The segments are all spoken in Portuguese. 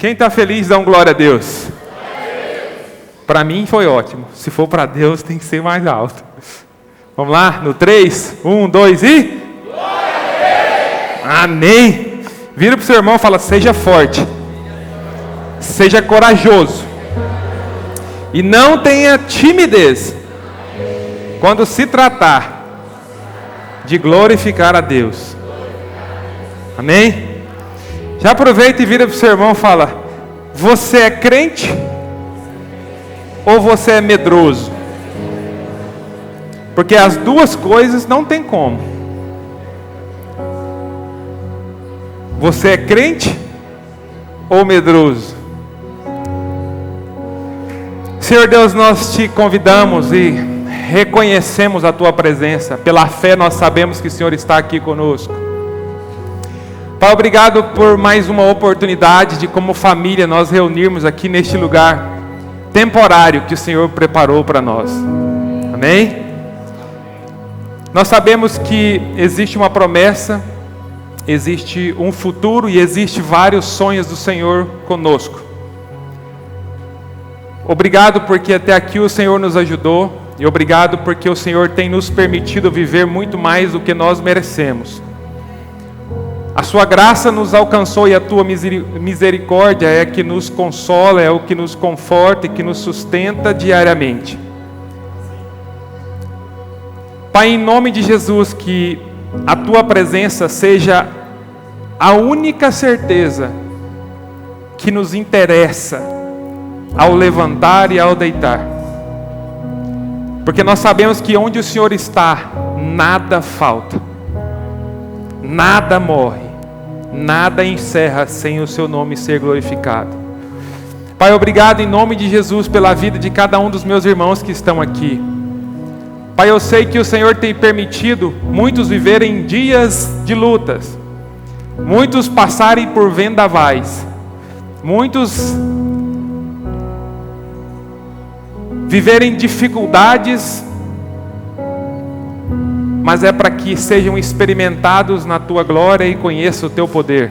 Quem está feliz, dá um glória a Deus. Para mim foi ótimo. Se for para Deus, tem que ser mais alto. Vamos lá? No 3, 1, 2 e... Glória a Deus! Amém! Vira para o seu irmão e fala, seja forte. Seja corajoso. E não tenha timidez. Quando se tratar de glorificar a Deus. Amém? Já aproveita e vira para o seu irmão e fala, você é crente? Ou você é medroso? Porque as duas coisas não tem como. Você é crente ou medroso? Senhor Deus, nós te convidamos e reconhecemos a tua presença. Pela fé nós sabemos que o Senhor está aqui conosco. Pai, obrigado por mais uma oportunidade de, como família, nós reunirmos aqui neste lugar temporário que o Senhor preparou para nós. Amém? Nós sabemos que existe uma promessa, existe um futuro e existe vários sonhos do Senhor conosco. Obrigado porque até aqui o Senhor nos ajudou e obrigado porque o Senhor tem nos permitido viver muito mais do que nós merecemos. A sua graça nos alcançou e a tua misericórdia é que nos consola, é o que nos conforta e que nos sustenta diariamente. Pai, em nome de Jesus, que a tua presença seja a única certeza que nos interessa ao levantar e ao deitar. Porque nós sabemos que onde o Senhor está, nada falta, nada morre. Nada encerra sem o seu nome ser glorificado. Pai, obrigado em nome de Jesus pela vida de cada um dos meus irmãos que estão aqui. Pai, eu sei que o Senhor tem permitido muitos viverem dias de lutas, muitos passarem por vendavais, muitos viverem dificuldades, mas é para que sejam experimentados na tua glória e conheçam o teu poder.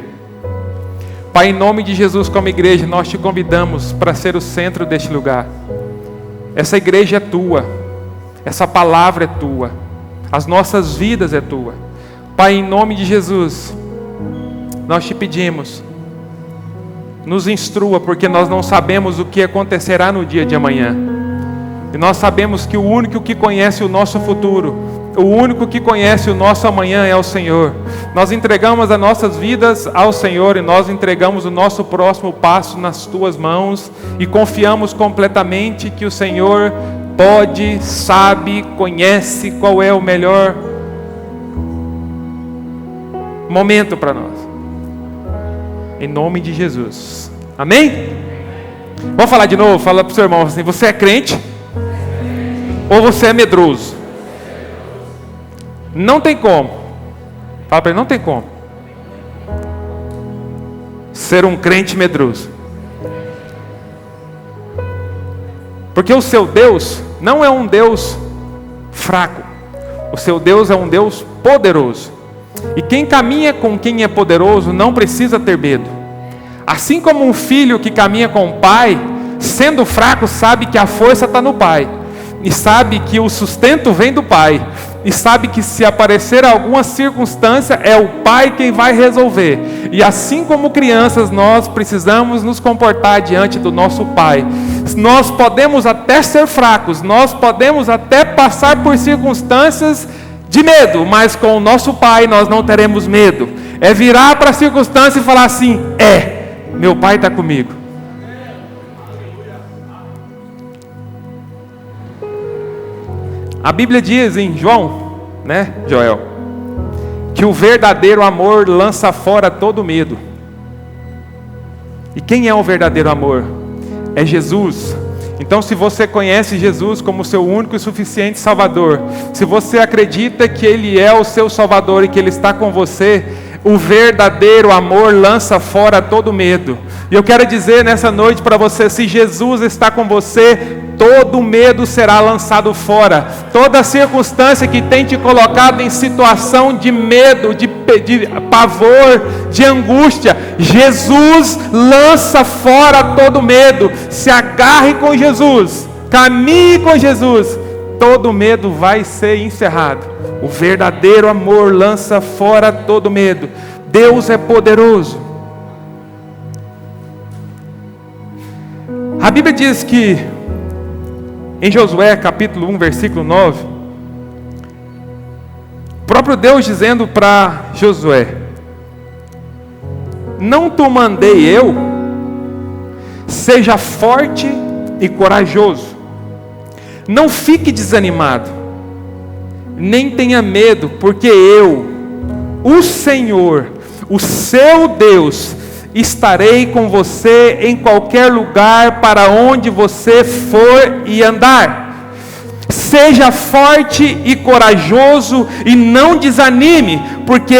Pai, em nome de Jesus, como igreja, nós te convidamos para ser o centro deste lugar. Essa igreja é tua, essa palavra é tua, as nossas vidas é tua. Pai, em nome de Jesus, nós te pedimos, nos instrua, porque nós não sabemos o que acontecerá no dia de amanhã. E nós sabemos que o único que conhece o nosso futuro, o único que conhece o nosso amanhã é o Senhor. Nós entregamos as nossas vidas ao Senhor e nós entregamos o nosso próximo passo nas tuas mãos e confiamos completamente que o Senhor pode, sabe, conhece qual é o melhor momento para nós. Em nome de Jesus. Amém? Vamos falar de novo? Fala para o seu irmão assim, você é crente ou você é medroso? Não tem como. Fala para ele, não tem como ser um crente medroso. Porque o seu Deus não é um Deus fraco. O seu Deus é um Deus poderoso. E quem caminha com quem é poderoso não precisa ter medo. Assim como um filho que caminha com o pai, sendo fraco, sabe que a força está no pai. E sabe que o sustento vem do pai. E sabe que se aparecer alguma circunstância, é o pai quem vai resolver. E assim como crianças, nós precisamos nos comportar diante do nosso pai. Nós podemos até ser fracos, nós podemos até passar por circunstâncias de medo, mas com o nosso pai nós não teremos medo. É virar para a circunstância e falar assim, meu pai está comigo. A Bíblia diz em João, Joel, que o verdadeiro amor lança fora todo medo. E quem é o verdadeiro amor? É Jesus. Então, se você conhece Jesus como seu único e suficiente Salvador, se você acredita que Ele é o seu Salvador e que Ele está com você, O verdadeiro amor lança fora todo medo. E eu quero dizer nessa noite para você, se Jesus está com você, todo medo será lançado fora. Toda circunstância que tem te colocado em situação de medo, de pavor, de angústia, Jesus lança fora todo medo. Se agarre com Jesus, caminhe com Jesus, todo medo vai ser encerrado. O verdadeiro amor lança fora todo medo. Deus é poderoso. A Bíblia diz que em Josué capítulo 1 versículo 9, o próprio Deus dizendo para Josué: não te mandei eu? Seja forte e corajoso, não fique desanimado, nem tenha medo, porque eu, o Senhor, o seu Deus, estarei com você em qualquer lugar para onde você for e andar. Seja forte e corajoso e não desanime, porque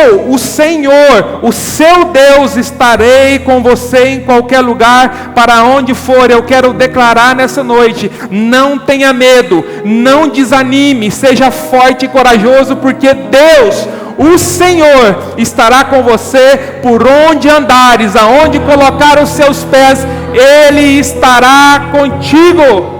eu, o Senhor, o seu Deus, estarei com você em qualquer lugar para onde for. Eu quero declarar nessa noite: não tenha medo, não desanime, seja forte e corajoso, porque Deus, o Senhor, estará com você por onde andares, aonde colocar os seus pés, Ele estará contigo.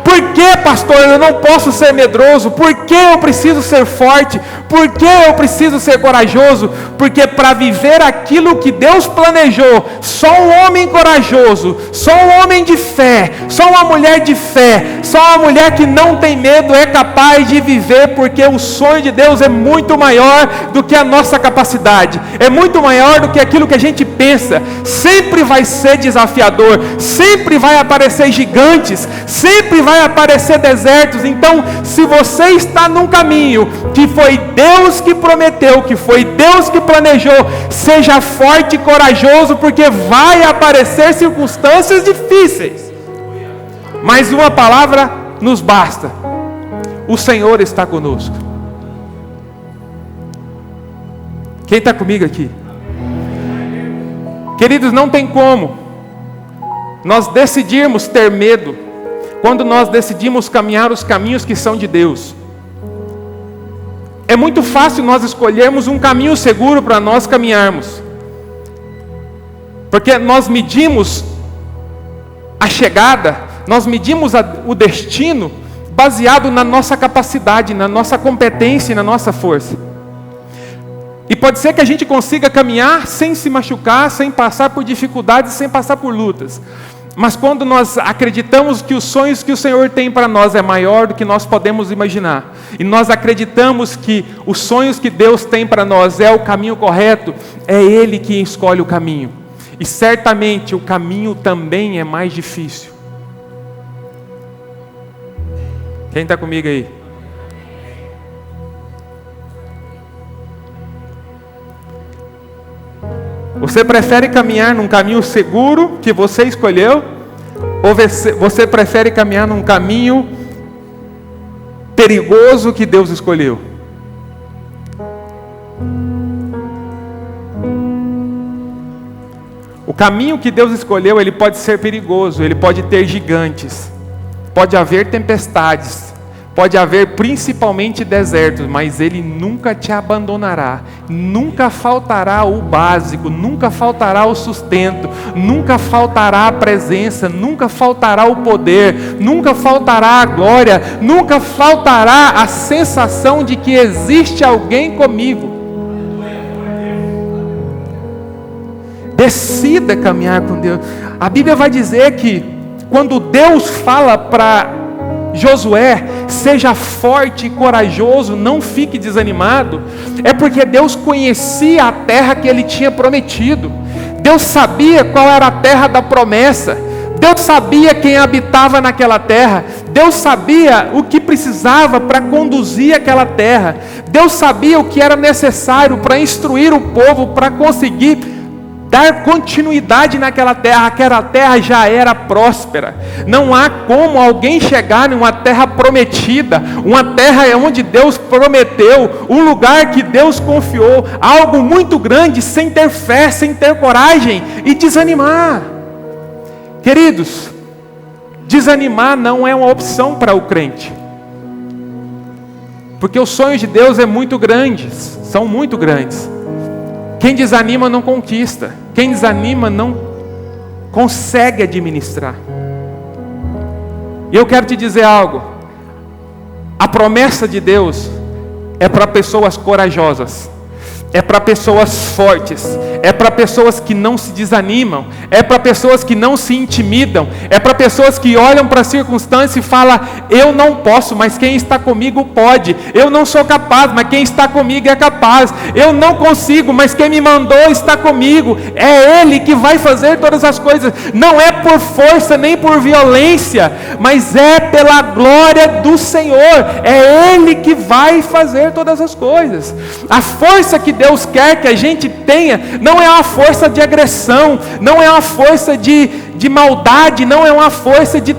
Por que, pastor, eu não posso ser medroso? Por que eu preciso ser forte? Por que eu preciso ser corajoso? Porque para viver aquilo que Deus planejou, só um homem corajoso, só um homem de fé, só uma mulher de fé, só uma mulher que não tem medo é capaz de viver, porque o sonho de Deus é muito maior do que a nossa capacidade, é muito maior do que aquilo que a gente pensa. Sempre vai ser desafiador, sempre vai aparecer gigantes, sempre vai aparecer desertos. Então, se você está num caminho que foi Deus que prometeu, que foi Deus que planejou, seja forte e corajoso, porque vai aparecer circunstâncias difíceis. Mas uma palavra nos basta: o Senhor está conosco. Quem está comigo aqui? Queridos, não tem como nós decidirmos ter medo quando nós decidimos caminhar os caminhos que são de Deus. É muito fácil nós escolhermos um caminho seguro para nós caminharmos, porque nós medimos a chegada, nós medimos o destino baseado na nossa capacidade, na nossa competência e na nossa força. E pode ser que a gente consiga caminhar sem se machucar, sem passar por dificuldades, sem passar por lutas. Mas quando nós acreditamos que os sonhos que o Senhor tem para nós é maior do que nós podemos imaginar, e nós acreditamos que os sonhos que Deus tem para nós é o caminho correto, é Ele que escolhe o caminho. E certamente o caminho também é mais difícil. Quem está comigo aí? Você prefere caminhar num caminho seguro que você escolheu? Ou você prefere caminhar num caminho perigoso que Deus escolheu? O caminho que Deus escolheu, ele pode ser perigoso, ele pode ter gigantes, pode haver tempestades, pode haver principalmente desertos, mas Ele nunca te abandonará, nunca faltará o básico, nunca faltará o sustento, nunca faltará a presença, nunca faltará o poder, nunca faltará a glória, nunca faltará a sensação de que existe alguém comigo. Decida caminhar com Deus. A Bíblia vai dizer que quando Deus fala para Josué, seja forte e corajoso, não fique desanimado, é porque Deus conhecia a terra que Ele tinha prometido. Deus sabia qual era a terra da promessa. Deus sabia quem habitava naquela terra. Deus sabia o que precisava para conduzir aquela terra. Deus sabia o que era necessário para instruir o povo, para conseguir dar continuidade naquela terra. Aquela terra já era próspera. Não há como alguém chegar em uma terra prometida, uma terra onde Deus prometeu, um lugar que Deus confiou, algo muito grande, sem ter fé, sem ter coragem e desanimar. Queridos, desanimar não é uma opção para o crente, porque os sonhos de Deus são muito grandes. Quem desanima não conquista, quem desanima não consegue administrar. E eu quero te dizer algo: a promessa de Deus é para pessoas corajosas, é para pessoas fortes, é para pessoas que não se desanimam, é para pessoas que não se intimidam, é para pessoas que olham para a circunstância e falam: eu não posso, mas quem está comigo pode. Eu não sou capaz, mas quem está comigo é capaz. Eu não consigo, mas quem me mandou está comigo. É Ele que vai fazer todas as coisas. Não é por força nem por violência, mas é pela glória do Senhor. É Ele que vai fazer todas as coisas. A força que Deus quer que a gente tenha não é uma força de agressão, não é uma força de maldade, não é uma força de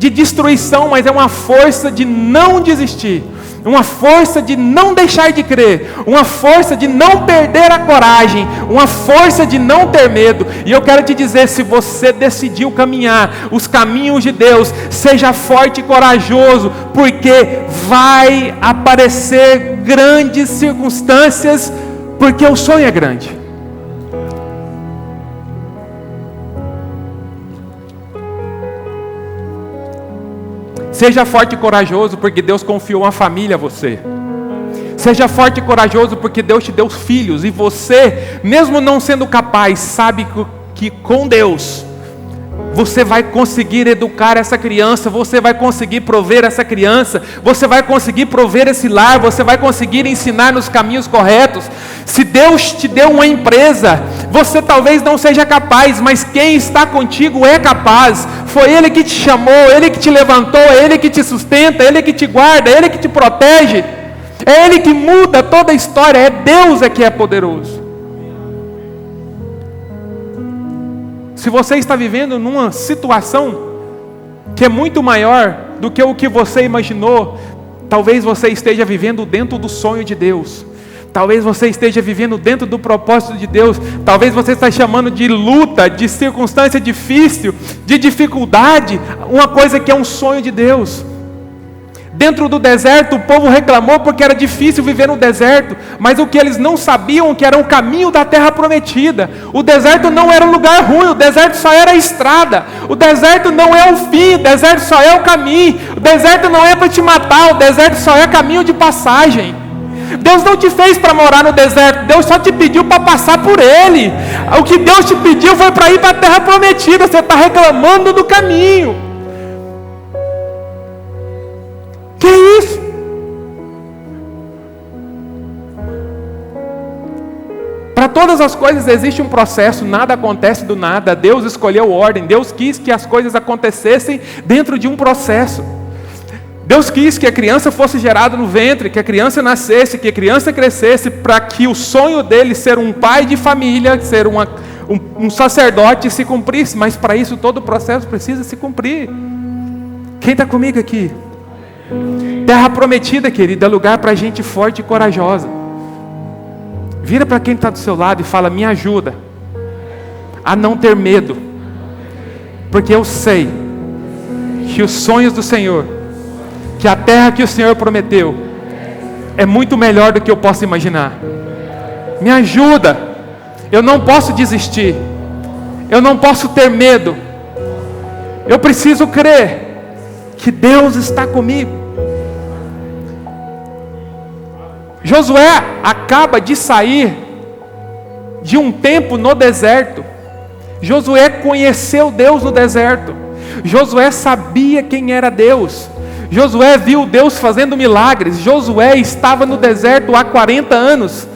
destruição, mas é uma força de não desistir, uma força de não deixar de crer, uma força de não perder a coragem, uma força de não ter medo. E eu quero te dizer, se você decidiu caminhar os caminhos de Deus, seja forte e corajoso, porque vai aparecer grandes circunstâncias, porque o sonho é grande. Seja forte e corajoso, porque Deus confiou uma família a você. Seja forte e corajoso, porque Deus te deu filhos, e você, mesmo não sendo capaz, sabe que com Deus você vai conseguir educar essa criança, você vai conseguir prover essa criança, você vai conseguir prover esse lar, você vai conseguir ensinar nos caminhos corretos. Se Deus te deu uma empresa, você talvez não seja capaz, mas quem está contigo é capaz. Foi Ele que te chamou, Ele que te levantou, Ele que te sustenta, Ele que te guarda, Ele que te protege. É Ele que muda toda a história, é Deus que é poderoso. Se você está vivendo numa situação que é muito maior do que o que você imaginou, talvez você esteja vivendo dentro do sonho de Deus. Talvez você esteja vivendo dentro do propósito de Deus. Talvez você está chamando de luta, de circunstância difícil, de dificuldade, uma coisa que é um sonho de Deus. Dentro do deserto, o povo reclamou porque era difícil viver no deserto, mas o que eles não sabiam que era o caminho da terra prometida. O deserto não era um lugar ruim, o deserto só era a estrada. O deserto não é o fim, o deserto só é o caminho. O deserto não é para te matar, o deserto só é caminho de passagem. Deus não te fez para morar no deserto, Deus só te pediu para passar por ele. O que Deus te pediu foi para ir para a terra prometida. Você está reclamando do caminho. Que isso? Para todas as coisas existe um processo, nada acontece do nada. Deus escolheu ordem, Deus quis que as coisas acontecessem dentro de um processo. Deus quis que a criança fosse gerada no ventre, que a criança nascesse, que a criança crescesse, para que o sonho dele ser um pai de família, ser um sacerdote se cumprisse. Mas para isso todo o processo precisa se cumprir. Quem está comigo aqui? Terra prometida, querido, é lugar para gente forte e corajosa. Vira para quem está do seu lado e fala: me ajuda a não ter medo, porque eu sei que os sonhos do Senhor, que a terra que o Senhor prometeu, é muito melhor do que eu posso imaginar. Me ajuda, eu não posso desistir, eu não posso ter medo, eu preciso crer que Deus está comigo. Josué acaba de sair de um tempo no deserto. Josué conheceu Deus no deserto. Josué sabia quem era Deus. Josué viu Deus fazendo milagres. Josué estava no deserto há 40 anos.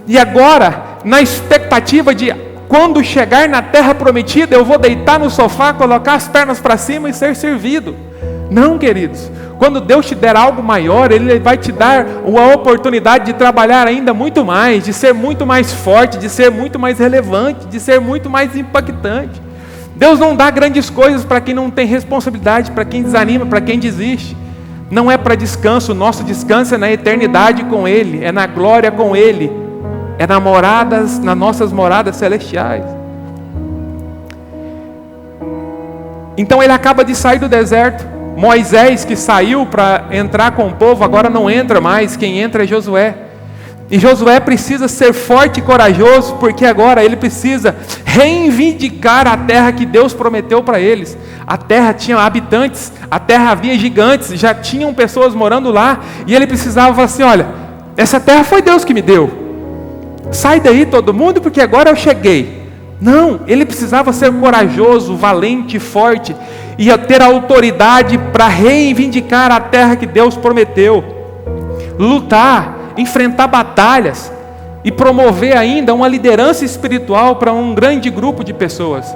E agora, na expectativa de quando chegar na terra prometida, eu vou deitar no sofá, colocar as pernas para cima e ser servido. Não, queridos. Quando Deus te der algo maior, Ele vai te dar a oportunidade de trabalhar ainda muito mais, de ser muito mais forte, de ser muito mais relevante, de ser muito mais impactante. Deus não dá grandes coisas para quem não tem responsabilidade, para quem desanima, para quem desiste. Não é para descanso, o nosso descanso é na eternidade com Ele, é na glória com Ele, é nas nossas moradas celestiais. Então ele acaba de sair do deserto. Moisés, que saiu para entrar com o povo, agora não entra mais, quem entra é Josué. E Josué precisa ser forte e corajoso, porque agora ele precisa reivindicar a terra que Deus prometeu para eles. A terra tinha habitantes, a terra havia gigantes, já tinham pessoas morando lá, e ele precisava falar assim: olha, essa terra foi Deus que me deu, sai daí todo mundo, porque agora eu cheguei. Não, ele precisava ser corajoso, valente, forte, e ter autoridade para reivindicar a terra que Deus prometeu, lutar, enfrentar batalhas e promover ainda uma liderança espiritual para um grande grupo de pessoas,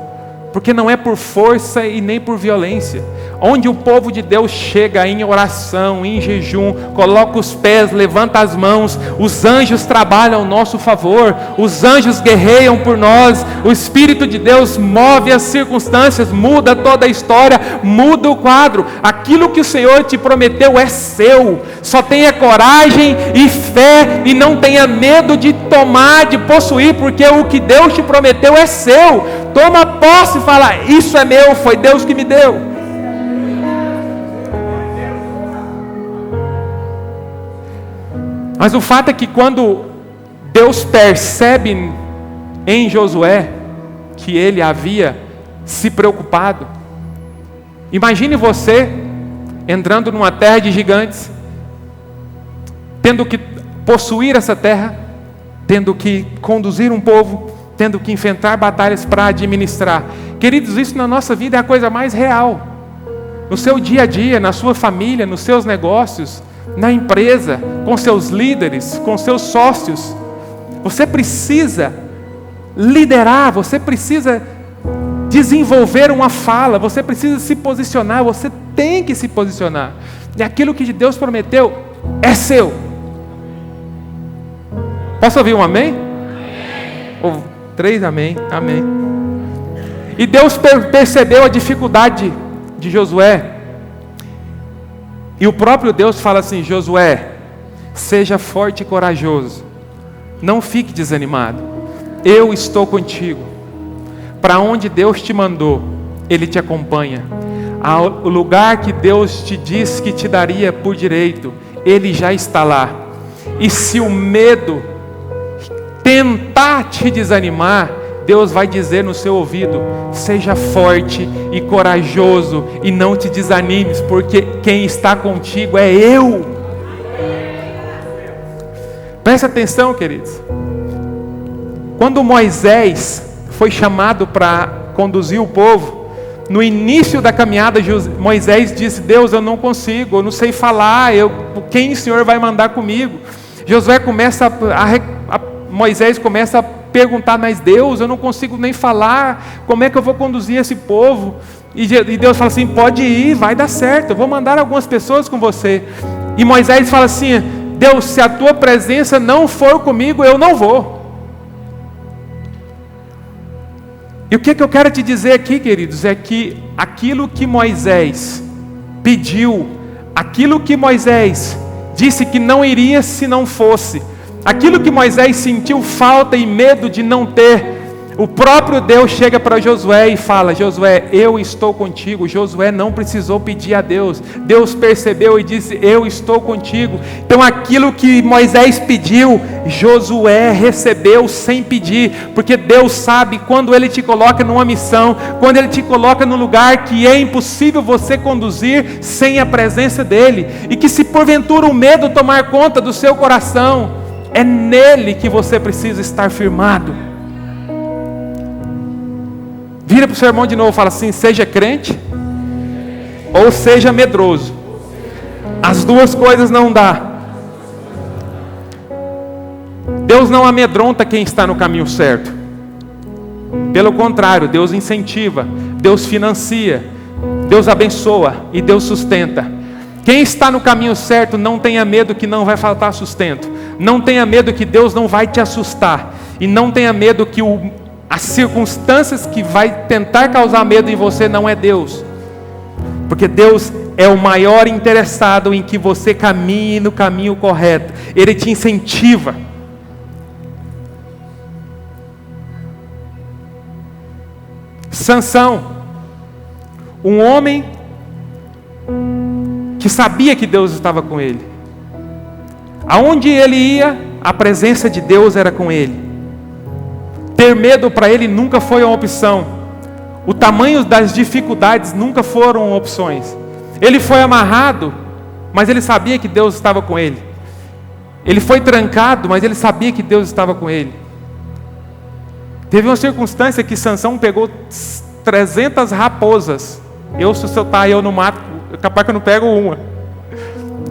porque não é por força e nem por violência. Onde o povo de Deus chega em oração, em jejum, coloca os pés, levanta as mãos, os anjos trabalham ao nosso favor, os anjos guerreiam por nós, o Espírito de Deus move as circunstâncias, muda toda a história, muda o quadro. Aquilo que o Senhor te prometeu é seu. Só tenha coragem e fé, e não tenha medo de tomar, de possuir, porque o que Deus te prometeu é seu. Toma posse e fala: isso é meu, foi Deus que me deu. Mas o fato é que quando Deus percebe em Josué que ele havia se preocupado, imagine você entrando numa terra de gigantes, tendo que possuir essa terra, tendo que conduzir um povo, tendo que enfrentar batalhas para administrar. Queridos, isso na nossa vida é a coisa mais real. No seu dia a dia, na sua família, nos seus negócios, na empresa, com seus líderes, com seus sócios. Você precisa liderar, você precisa desenvolver uma fala, você precisa se posicionar, você tem que se posicionar. E aquilo que Deus prometeu é seu. Posso ouvir um amém? Ou 3 amém, amém. E Deus percebeu a dificuldade de Josué. E o próprio Deus fala assim: Josué, seja forte e corajoso, não fique desanimado, eu estou contigo. Para onde Deus te mandou, Ele te acompanha. O lugar que Deus te disse que te daria por direito, Ele já está lá. E se o medo tentar te desanimar, Deus vai dizer no seu ouvido: seja forte e corajoso e não te desanimes, porque quem está contigo é eu. Presta atenção, queridos. Quando Moisés foi chamado para conduzir o povo, no início da caminhada, Moisés disse: Deus, eu não consigo, eu não sei falar, quem o Senhor vai mandar comigo? Moisés começa a perguntar: mas Deus, eu não consigo nem falar, como é que eu vou conduzir esse povo? E Deus fala assim: pode ir, vai dar certo, eu vou mandar algumas pessoas com você. E Moisés fala assim: Deus, se a tua presença não for comigo, eu não vou. E o que eu quero te dizer aqui, queridos, é que aquilo que Moisés pediu, aquilo que Moisés disse que não iria se não fosse, aquilo que Moisés sentiu falta e medo de não ter, o próprio Deus chega para Josué e fala: Josué, eu estou contigo. Josué não precisou pedir a Deus, Deus percebeu e disse: eu estou contigo. Então aquilo que Moisés pediu, Josué recebeu sem pedir, porque Deus sabe quando Ele te coloca numa missão, quando Ele te coloca num lugar que é impossível você conduzir sem a presença dEle, e que se porventura o medo tomar conta do seu coração, é nele que você precisa estar firmado. Vira para o seu irmão de novo e fala assim: seja crente ou seja medroso. As duas coisas não dá. Deus não amedronta quem está no caminho certo. Pelo contrário, Deus incentiva, Deus financia, Deus abençoa e Deus sustenta. Quem está no caminho certo, não tenha medo que não vai faltar sustento. Não tenha medo que Deus não vai te assustar. E não tenha medo que as circunstâncias que vai tentar causar medo em você não é Deus. Porque Deus é o maior interessado em que você caminhe no caminho correto. Ele te incentiva. Sansão, um homem que sabia que Deus estava com ele. Aonde ele ia, a presença de Deus era com ele. Ter medo para ele nunca foi uma opção. O tamanho das dificuldades nunca foram opções. Ele foi amarrado, mas ele sabia que Deus estava com ele. Ele foi trancado, mas ele sabia que Deus estava com ele. Teve uma circunstância que Sansão pegou 300 raposas. Se eu tá eu no mato, capaz que eu não pego uma.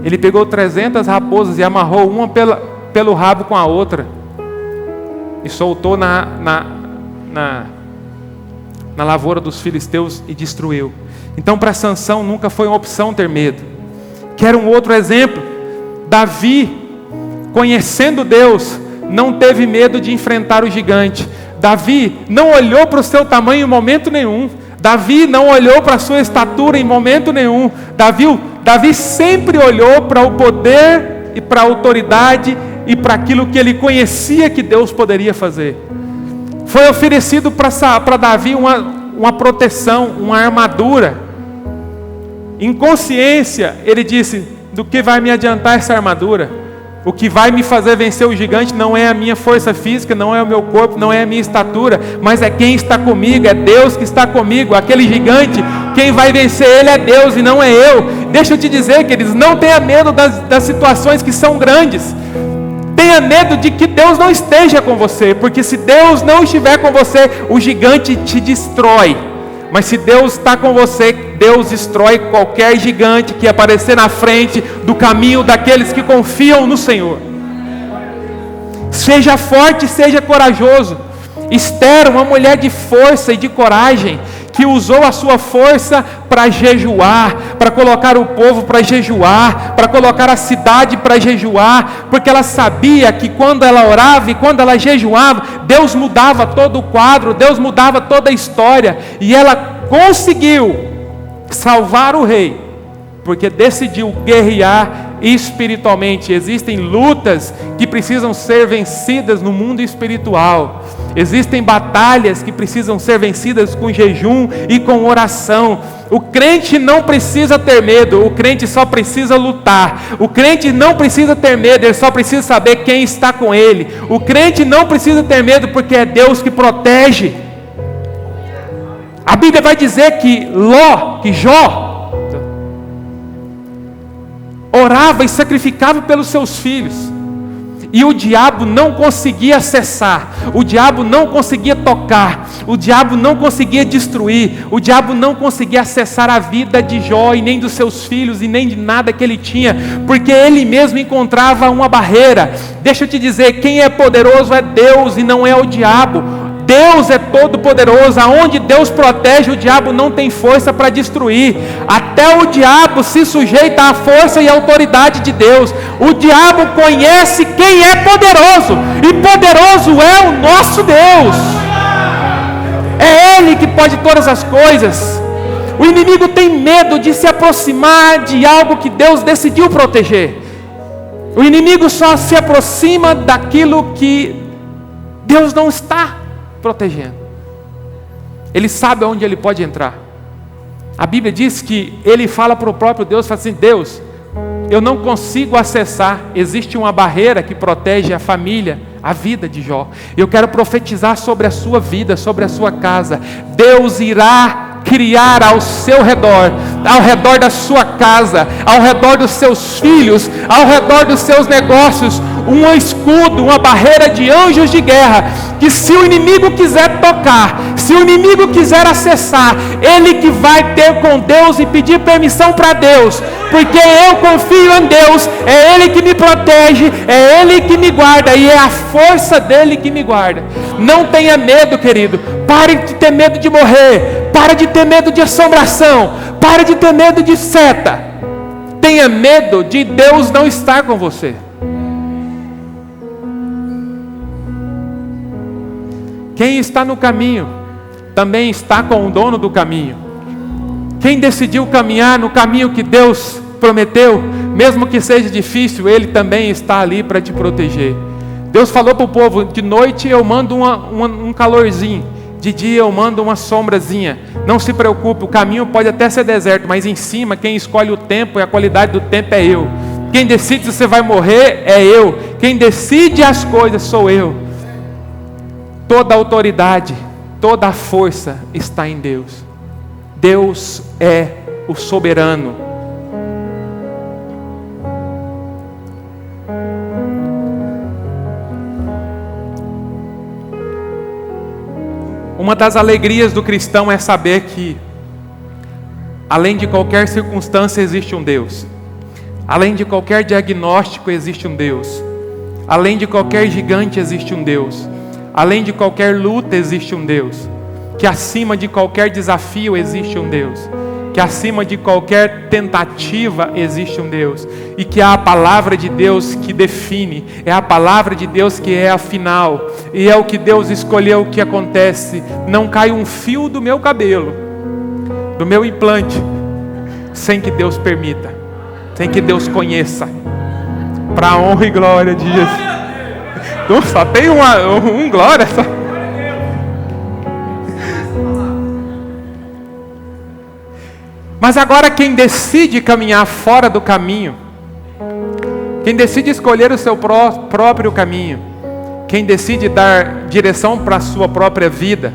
Ele pegou 300 raposas e amarrou uma pelo rabo com a outra. E soltou na lavoura dos filisteus e destruiu. Então para Sansão nunca foi uma opção ter medo. Quero um outro exemplo. Davi, conhecendo Deus, não teve medo de enfrentar o gigante. Davi não olhou para o seu tamanho em momento nenhum. Davi não olhou para a sua estatura em momento nenhum. Davi sempre olhou para o poder e para a autoridade e para aquilo que ele conhecia que Deus poderia fazer. Foi oferecido para Davi uma proteção, uma armadura. Em consciência, ele disse: do que vai me adiantar essa armadura? O que vai me fazer vencer o gigante não é a minha força física, não é o meu corpo, não é a minha estatura, mas é quem está comigo, é Deus que está comigo. Aquele gigante, quem vai vencer ele é Deus e não é eu. Deixa eu te dizer, queridos, não tenha medo das situações que são grandes. Tenha medo de que Deus não esteja com você, porque se Deus não estiver com você, o gigante te destrói. Mas se Deus está com você, Deus destrói qualquer gigante que aparecer na frente do caminho daqueles que confiam no Senhor. Seja forte, seja corajoso. Esther, uma mulher de força e de coragem, que usou a sua força para jejuar, para colocar o povo para jejuar, para colocar a cidade para jejuar, porque ela sabia que quando ela orava e quando ela jejuava, Deus mudava todo o quadro, Deus mudava toda a história, e ela conseguiu salvar o rei, porque decidiu guerrear espiritualmente. Existem lutas que precisam ser vencidas no mundo espiritual. Existem batalhas que precisam ser vencidas com jejum e com oração. O crente não precisa ter medo, o crente só precisa lutar. O crente não precisa ter medo, ele só precisa saber quem está com ele. O crente não precisa ter medo porque é Deus que protege. A Bíblia vai dizer que Jó orava e sacrificava pelos seus filhos, e o diabo não conseguia acessar, o diabo não conseguia tocar, o diabo não conseguia destruir, o diabo não conseguia acessar a vida de Jó, e nem dos seus filhos, e nem de nada que ele tinha, porque ele mesmo encontrava uma barreira. Deixa eu te dizer, quem é poderoso é Deus e não é o diabo. Deus é todo poderoso. Aonde Deus protege, o diabo não tem força para destruir. Até o diabo se sujeita à força e à autoridade de Deus. O diabo conhece quem é poderoso, e poderoso é o nosso Deus. É Ele que pode todas as coisas. O inimigo tem medo de se aproximar de algo que Deus decidiu proteger. O inimigo só se aproxima daquilo que Deus não está protegendo. Ele sabe onde ele pode entrar. A Bíblia diz que ele fala para o próprio Deus, fala assim: Deus, eu não consigo acessar, existe uma barreira que protege a família, a vida de Jó. Eu quero profetizar sobre a sua vida, sobre a sua casa. Deus irá criar ao seu redor, ao redor da sua casa, ao redor dos seus filhos, ao redor dos seus negócios, um escudo, uma barreira de anjos de guerra, que se o inimigo quiser tocar, se o inimigo quiser acessar, ele que vai ter com Deus e pedir permissão para Deus, porque eu confio em Deus, é Ele que me protege, é Ele que me guarda, e é a força dEle que me guarda. Não tenha medo, querido. Pare de ter medo de morrer, pare de ter medo de assombração, pare de ter medo de seta. tenha medo de Deus não estar com você. Quem está no caminho também está com o dono do caminho. Quem decidiu caminhar no caminho que Deus prometeu, mesmo que seja difícil, Ele também está ali para te proteger. Deus falou para o povo: de noite eu mando um calorzinho, de dia eu mando uma sombrazinha. Não se preocupe, o caminho pode até ser deserto, mas em cima quem escolhe o tempo e a qualidade do tempo é eu. Quem decide se você vai morrer é eu. Quem decide as coisas sou eu. Toda a autoridade, toda a força está em Deus. Deus é o soberano. Uma das alegrias do cristão é saber que, além de qualquer circunstância, existe um Deus. Além de qualquer diagnóstico, existe um Deus. Além de qualquer gigante, existe um Deus. Além de qualquer luta, existe um Deus. Que acima de qualquer desafio, existe um Deus. Que acima de qualquer tentativa, existe um Deus. E que é a palavra de Deus que define. É a palavra de Deus que é a final. E é o que Deus escolheu que acontece. Não cai um fio do meu cabelo, do meu implante, sem que Deus permita, sem que Deus conheça. Para a honra e glória de Jesus. Só tem um glória só. Mas agora quem decide caminhar fora do caminho, quem decide escolher o seu próprio caminho, quem decide dar direção para a sua própria vida,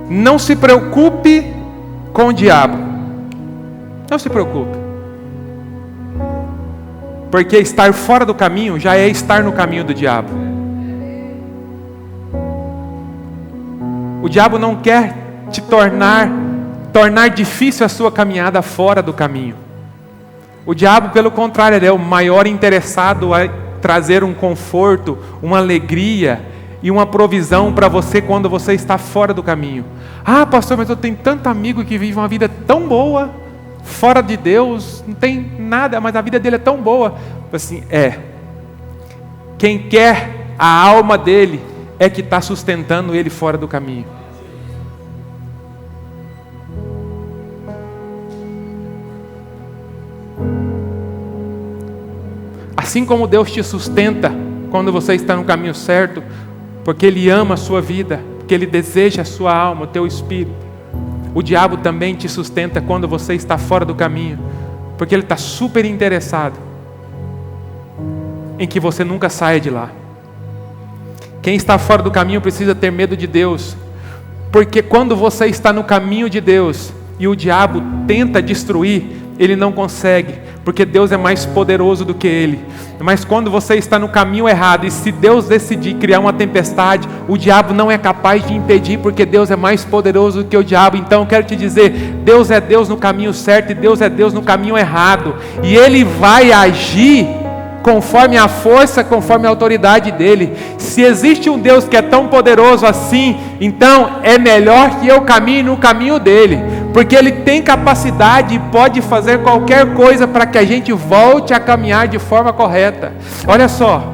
não se preocupe com o diabo. Não se preocupe. Porque estar fora do caminho já é estar no caminho do diabo. O diabo não quer te tornar difícil a sua caminhada fora do caminho. O diabo, pelo contrário, ele é o maior interessado a trazer um conforto, uma alegria e uma provisão para você quando você está fora do caminho. Ah, pastor, mas eu tenho tanto amigo que vive uma vida tão boa, fora de Deus, não tem nada, mas a vida dele é tão boa. Assim, quem quer a alma dele é que está sustentando ele fora do caminho. Assim como Deus te sustenta quando você está no caminho certo, porque Ele ama a sua vida, porque Ele deseja a sua alma, o teu espírito. O diabo também te sustenta quando você está fora do caminho, porque ele está super interessado em que você nunca saia de lá. Quem está fora do caminho precisa ter medo de Deus, porque quando você está no caminho de Deus e o diabo tenta destruir, ele não consegue, porque Deus é mais poderoso do que ele. Mas quando você está no caminho errado, e se Deus decidir criar uma tempestade, o diabo não é capaz de impedir, porque Deus é mais poderoso do que o diabo. Então eu quero te dizer, Deus é Deus no caminho certo e Deus é Deus no caminho errado, e Ele vai agir conforme a força, conforme a autoridade dele. Se existe um Deus que é tão poderoso assim, então é melhor que eu caminhe no caminho dele, porque ele tem capacidade e pode fazer qualquer coisa para que a gente volte a caminhar de forma correta. Olha só,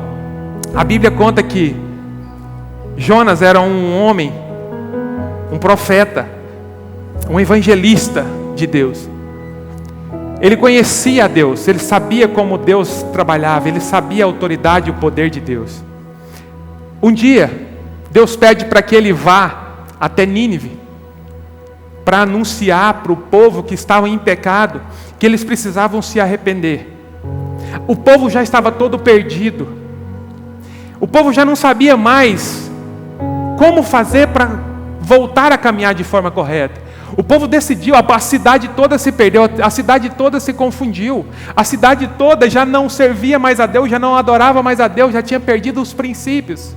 a Bíblia conta que Jonas era um homem, um profeta, um evangelista de Deus. Ele conhecia a Deus, ele sabia como Deus trabalhava, ele sabia a autoridade e o poder de Deus. Um dia, Deus pede para que ele vá até Nínive, para anunciar para o povo que estava em pecado, que eles precisavam se arrepender. O povo já estava todo perdido, o povo já não sabia mais como fazer para voltar a caminhar de forma correta. O povo decidiu, a cidade toda se perdeu, a cidade toda se confundiu, a cidade toda já não servia mais a Deus, já não adorava mais a Deus, já tinha perdido os princípios.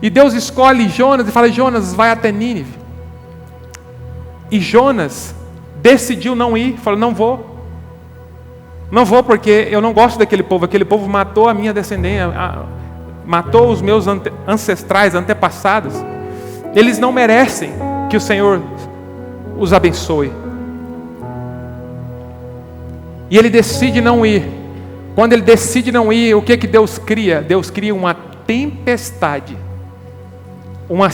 E Deus escolhe Jonas e fala: Jonas, vai até Nínive. E Jonas decidiu não ir, falou: não vou porque eu não gosto daquele povo matou a minha descendência, matou os meus ancestrais, antepassados, eles não merecem que o Senhor os abençoe. E ele decide não ir. Quando ele decide não ir, o que Deus cria? Deus cria uma tempestade. Uma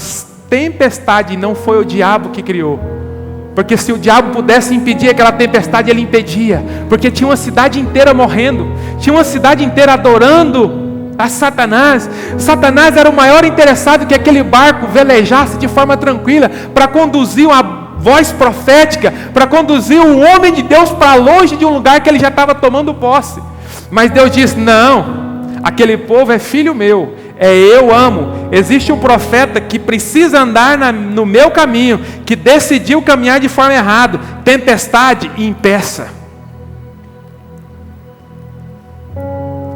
tempestade, não foi o diabo que criou. Porque se o diabo pudesse impedir aquela tempestade, ele impedia. Porque tinha uma cidade inteira morrendo. Tinha uma cidade inteira adorando a Satanás. Satanás era o maior interessado que aquele barco velejasse de forma tranquila, para conduzir uma voz profética, para conduzir o homem de Deus para longe de um lugar que ele já estava tomando posse. Mas Deus diz: não, aquele povo é filho meu, eu amo. Existe um profeta que precisa andar no meu caminho, que decidiu caminhar de forma errada. Tempestade, impeça.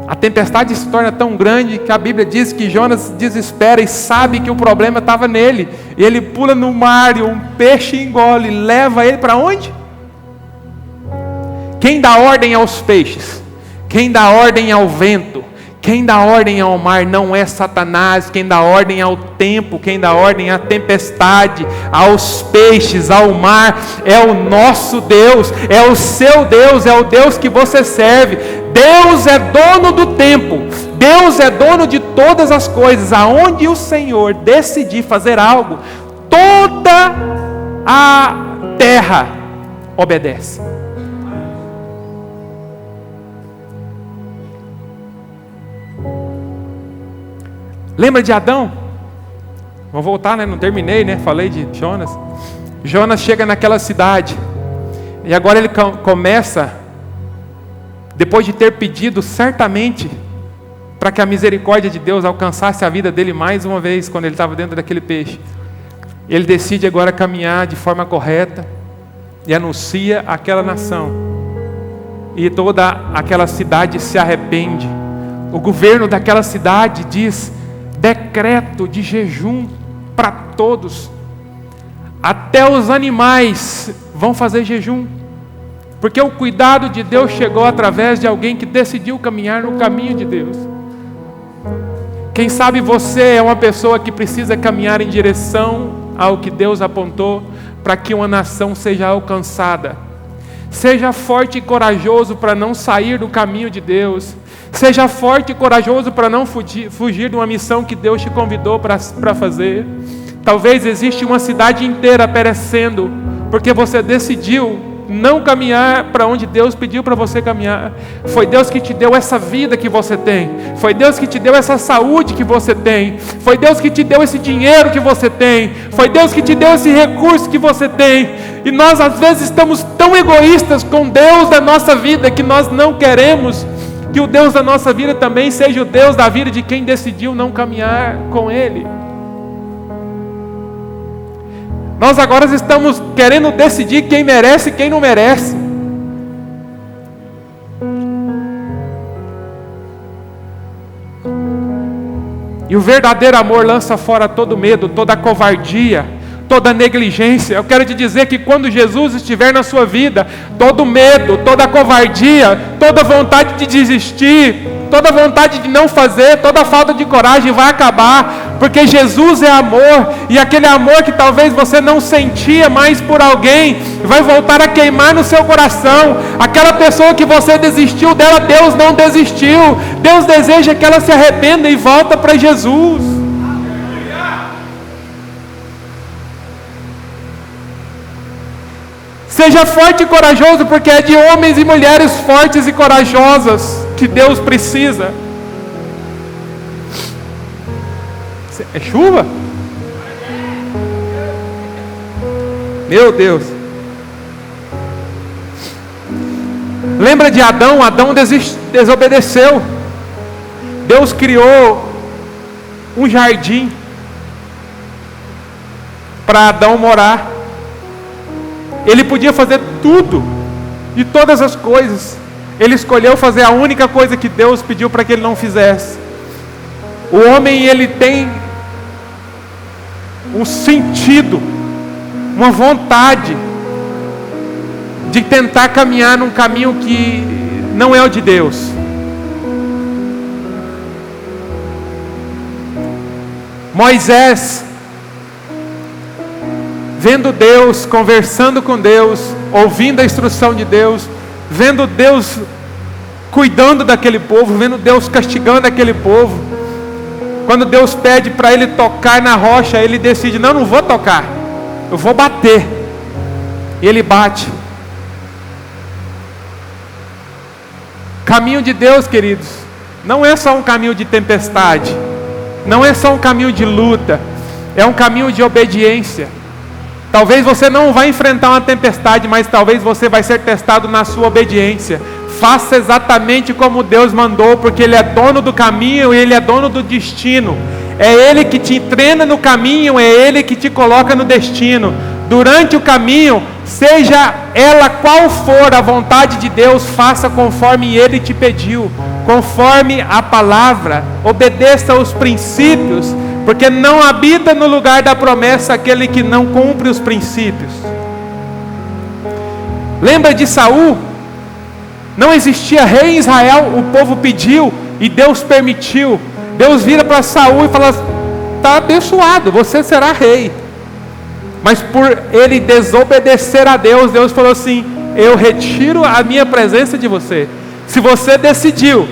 A tempestade se torna tão grande que a Bíblia diz que Jonas desespera e sabe que o problema estava nele. E ele pula no mar e um peixe engole, leva ele para onde? Quem dá ordem aos peixes? Quem dá ordem ao vento? Quem dá ordem ao mar não é Satanás. Quem dá ordem ao tempo, quem dá ordem à tempestade, aos peixes, ao mar, é o nosso Deus, é o seu Deus, é o Deus que você serve. Deus é dono do tempo, Deus é dono de todas as coisas. Aonde o Senhor decidir fazer algo, toda a terra obedece. Lembra de Adão? Vou voltar, né? Não terminei, né? Falei de Jonas. Jonas chega naquela cidade. E agora ele começa, depois de ter pedido certamente para que a misericórdia de Deus alcançasse a vida dele mais uma vez, quando ele estava dentro daquele peixe. Ele decide agora caminhar de forma correta e anuncia àquela nação. E toda aquela cidade se arrepende. O governo daquela cidade diz: decreto de jejum para todos. Até os animais vão fazer jejum. Porque o cuidado de Deus chegou através de alguém que decidiu caminhar no caminho de Deus. Quem sabe você é uma pessoa que precisa caminhar em direção ao que Deus apontou para que uma nação seja alcançada. Seja forte e corajoso para não sair do caminho de Deus. Seja forte e corajoso para não fugir de uma missão que Deus te convidou para fazer. Talvez exista uma cidade inteira perecendo, porque você decidiu não caminhar para onde Deus pediu para você caminhar. Foi Deus que te deu essa vida que você tem. Foi Deus que te deu essa saúde que você tem. Foi Deus que te deu esse dinheiro que você tem. Foi Deus que te deu esse recurso que você tem. E nós às vezes estamos tão egoístas com Deus da nossa vida que nós não queremos que o Deus da nossa vida também seja o Deus da vida de quem decidiu não caminhar com Ele. Nós agora estamos querendo decidir quem merece e quem não merece. E o verdadeiro amor lança fora todo medo, toda covardia, toda negligência. Eu quero te dizer que quando Jesus estiver na sua vida, todo medo, toda covardia, toda vontade de desistir, toda vontade de não fazer, toda falta de coragem vai acabar, porque Jesus é amor, e aquele amor que talvez você não sentia mais por alguém, vai voltar a queimar no seu coração. Aquela pessoa que você desistiu dela, Deus não desistiu. Deus deseja que ela se arrependa e volta para Jesus. Seja forte e corajoso, porque é de homens e mulheres fortes e corajosas que Deus precisa. É chuva? Meu Deus. Lembra de Adão? Adão desobedeceu. Deus criou um jardim para Adão morar. Ele podia fazer tudo e todas as coisas. Ele escolheu fazer a única coisa que Deus pediu para que ele não fizesse. O homem, ele tem um sentido, uma vontade de tentar caminhar num caminho que não é o de Deus. Moisés, vendo Deus, conversando com Deus, ouvindo a instrução de Deus, vendo Deus cuidando daquele povo, vendo Deus castigando aquele povo. Quando Deus pede para ele tocar na rocha, ele decide: não vou tocar, eu vou bater. E ele bate. Caminho de Deus, queridos, não é só um caminho de tempestade, não é só um caminho de luta, é um caminho de obediência. Talvez você não vai enfrentar uma tempestade, mas talvez você vai ser testado na sua obediência. Faça exatamente como Deus mandou, porque Ele é dono do caminho e Ele é dono do destino. É Ele que te treina no caminho, é Ele que te coloca no destino. Durante o caminho, seja ela qual for a vontade de Deus, faça conforme Ele te pediu, conforme a palavra, obedeça aos princípios, porque não habita no lugar da promessa aquele que não cumpre os princípios. Lembra de Saul? Não existia rei em Israel, o povo pediu e Deus permitiu. Deus vira para Saul e fala: está abençoado, você será rei. Mas por ele desobedecer a Deus, Deus falou assim: eu retiro a minha presença de você. Se você decidiu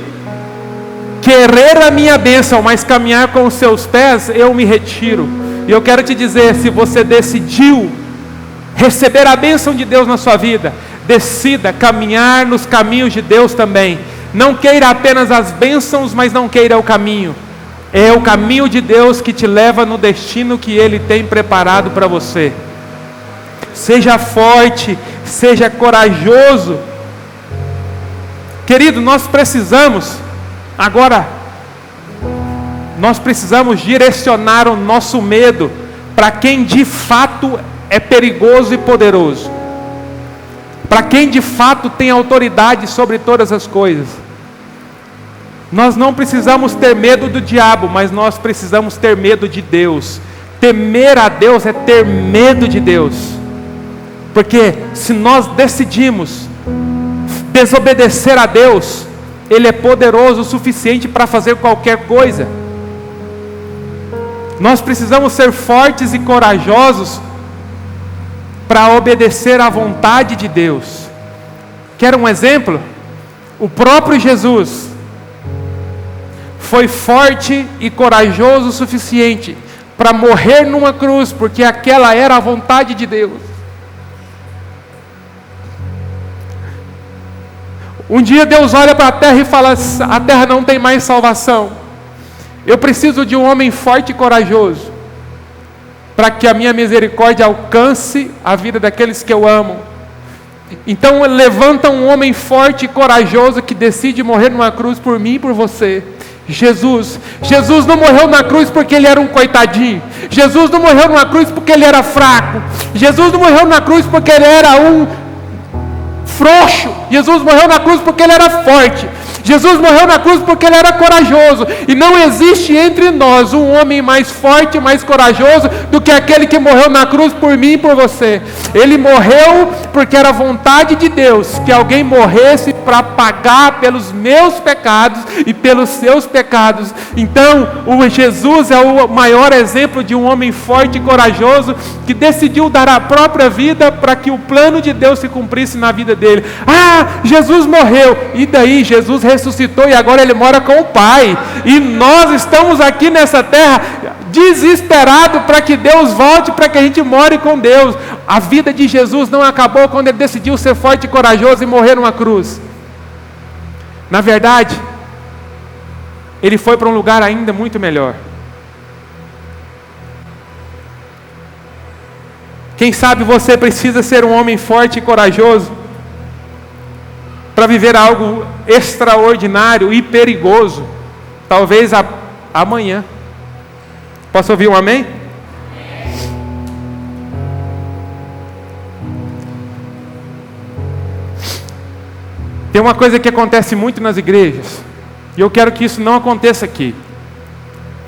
querer a minha bênção, mas caminhar com os seus pés, eu me retiro. E eu quero te dizer, se você decidiu receber a bênção de Deus na sua vida, decida caminhar nos caminhos de Deus também. Não queira apenas as bênçãos, mas não queira o caminho. É o caminho de Deus que te leva no destino que Ele tem preparado para você. Seja forte, seja corajoso. Querido, nós precisamos direcionar o nosso medo para quem de fato é perigoso e poderoso, para quem de fato tem autoridade sobre todas as coisas. Nós não precisamos ter medo do diabo, mas nós precisamos ter medo de Deus. Temer a Deus é ter medo de Deus, porque se nós decidimos desobedecer a Deus, Ele é poderoso o suficiente para fazer qualquer coisa. Nós precisamos ser fortes e corajosos para obedecer à vontade de Deus. Quer um exemplo? O próprio Jesus foi forte e corajoso o suficiente para morrer numa cruz, porque aquela era a vontade de Deus. Um dia Deus olha para a terra e fala: a terra não tem mais salvação. Eu preciso de um homem forte e corajoso para que a minha misericórdia alcance a vida daqueles que eu amo. Então levanta um homem forte e corajoso que decide morrer numa cruz por mim e por você. Jesus não morreu na cruz porque Ele era um coitadinho. Jesus não morreu na cruz porque Ele era fraco. Jesus não morreu na cruz porque Ele era um frouxo. Jesus morreu na cruz porque Ele era forte. Jesus morreu na cruz porque Ele era corajoso. E não existe entre nós um homem mais forte e mais corajoso do que aquele que morreu na cruz por mim e por você. Ele morreu porque era vontade de Deus que alguém morresse para pagar pelos meus pecados e pelos seus pecados. Então, o Jesus é o maior exemplo de um homem forte e corajoso que decidiu dar a própria vida para que o plano de Deus se cumprisse na vida dele. Jesus morreu, e daí? Jesus ressuscitou e agora Ele mora com o Pai, e nós estamos aqui nessa terra desesperados para que Deus volte, para que a gente more com Deus. A vida de Jesus não acabou quando Ele decidiu ser forte e corajoso e morrer numa cruz. Na verdade, Ele foi para um lugar ainda muito melhor. Quem sabe você precisa ser um homem forte e corajoso para viver algo extraordinário e perigoso, talvez amanhã. Posso ouvir um amém? Tem uma coisa que acontece muito nas igrejas, e eu quero que isso não aconteça aqui.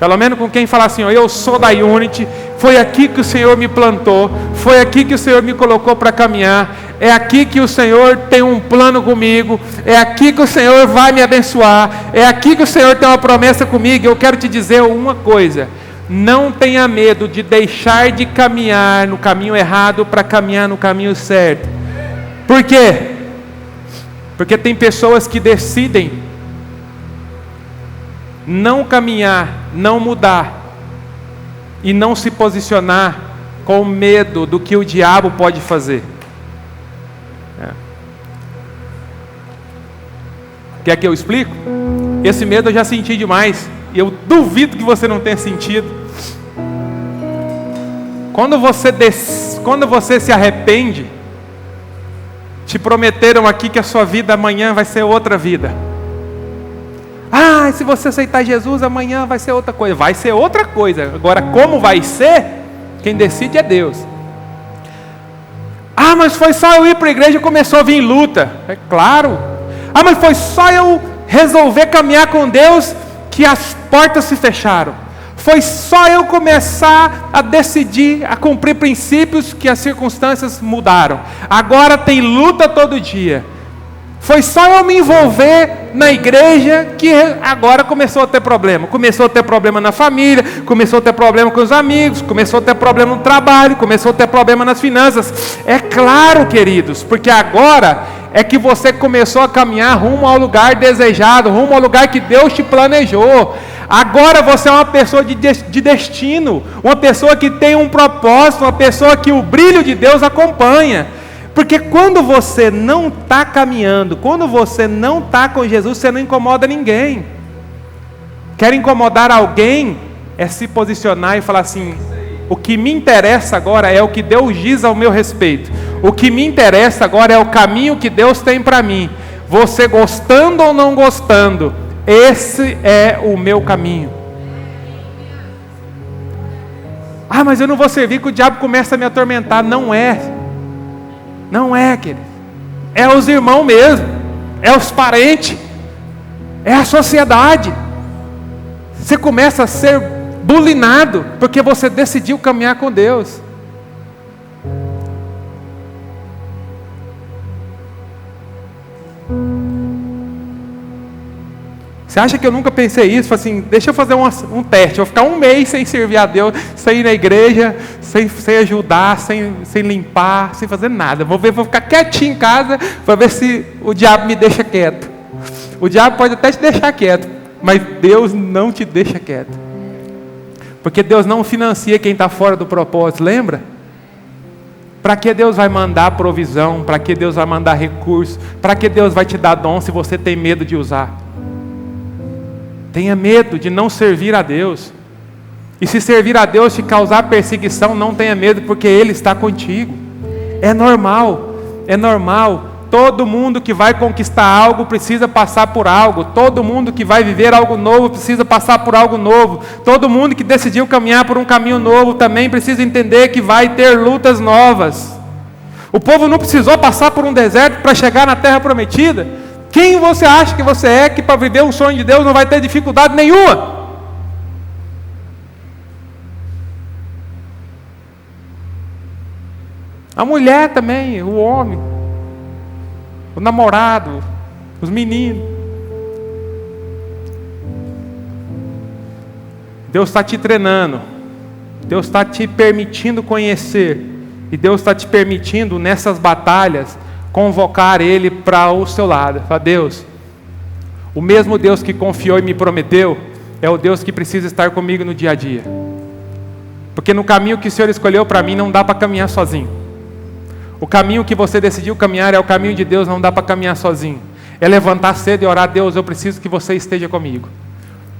Pelo menos com quem fala assim: eu sou da Unity, foi aqui que o Senhor me plantou, foi aqui que o Senhor me colocou para caminhar, é aqui que o Senhor tem um plano comigo, é aqui que o Senhor vai me abençoar, é aqui que o Senhor tem uma promessa comigo. Eu quero te dizer uma coisa: não tenha medo de deixar de caminhar no caminho errado para caminhar no caminho certo. Por quê? Porque tem pessoas que decidem não caminhar, não mudar e não se posicionar com medo do que o diabo pode fazer. Quer que eu explique? Esse medo eu já senti demais. E eu duvido que você não tenha sentido. Quando você se arrepende, te prometeram aqui que a sua vida amanhã vai ser outra vida. Ah, se você aceitar Jesus, amanhã vai ser outra coisa. Vai ser outra coisa. Agora, como vai ser? Quem decide é Deus. Ah, mas foi só eu ir para a igreja e começou a vir luta. É claro. Ah, mas foi só eu resolver caminhar com Deus que as portas se fecharam. Foi só eu começar a decidir, a cumprir princípios que as circunstâncias mudaram. Agora tem luta todo dia. Foi só eu me envolver na igreja que agora começou a ter problema. Começou a ter problema na família, começou a ter problema com os amigos, começou a ter problema no trabalho, começou a ter problema nas finanças. É claro, queridos, porque agora é que você começou a caminhar rumo ao lugar desejado, rumo ao lugar que Deus te planejou. Agora você é uma pessoa de destino, uma pessoa que tem um propósito, uma pessoa que o brilho de Deus acompanha. Porque quando você não está caminhando, quando você não está com Jesus, você não incomoda ninguém. Quer incomodar alguém, é se posicionar e falar assim: o que me interessa agora é o que Deus diz ao meu respeito. O que me interessa agora é o caminho que Deus tem para mim. Você gostando ou não gostando, esse é o meu caminho. Ah, mas eu não vou servir que o diabo começa a me atormentar. Não é. Não é, querido. É os irmãos mesmo. É os parentes. É a sociedade. Você começa a ser bulinado porque você decidiu caminhar com Deus. Você acha que eu nunca pensei isso? Falei assim, deixa eu fazer um teste. Eu vou ficar um mês sem servir a Deus, sem ir na igreja, sem ajudar, sem limpar, sem fazer nada. Vou ficar quietinho em casa para ver se o diabo me deixa quieto. O diabo pode até te deixar quieto, mas Deus não te deixa quieto. Porque Deus não financia quem está fora do propósito, lembra? Para que Deus vai mandar provisão? Para que Deus vai mandar recursos? Para que Deus vai te dar dom se você tem medo de usar? Tenha medo de não servir a Deus. E se servir a Deus te causar perseguição, não tenha medo, porque Ele está contigo. É normal, é normal. Todo mundo que vai conquistar algo precisa passar por algo. Todo mundo que vai viver algo novo precisa passar por algo novo. Todo mundo que decidiu caminhar por um caminho novo também precisa entender que vai ter lutas novas. O povo não precisou passar por um deserto para chegar na terra prometida. Quem você acha que você é que para viver um sonho de Deus não vai ter dificuldade nenhuma? A mulher também, o homem, o namorado, os meninos. Deus está te treinando, Deus está te permitindo conhecer, e Deus está te permitindo nessas batalhas convocar Ele para o seu lado. Fala: Deus, o mesmo Deus que confiou e me prometeu, é o Deus que precisa estar comigo no dia a dia. Porque no caminho que o Senhor escolheu para mim, não dá para caminhar sozinho. O caminho que você decidiu caminhar é o caminho de Deus, não dá para caminhar sozinho. É levantar cedo e orar: Deus, eu preciso que você esteja comigo.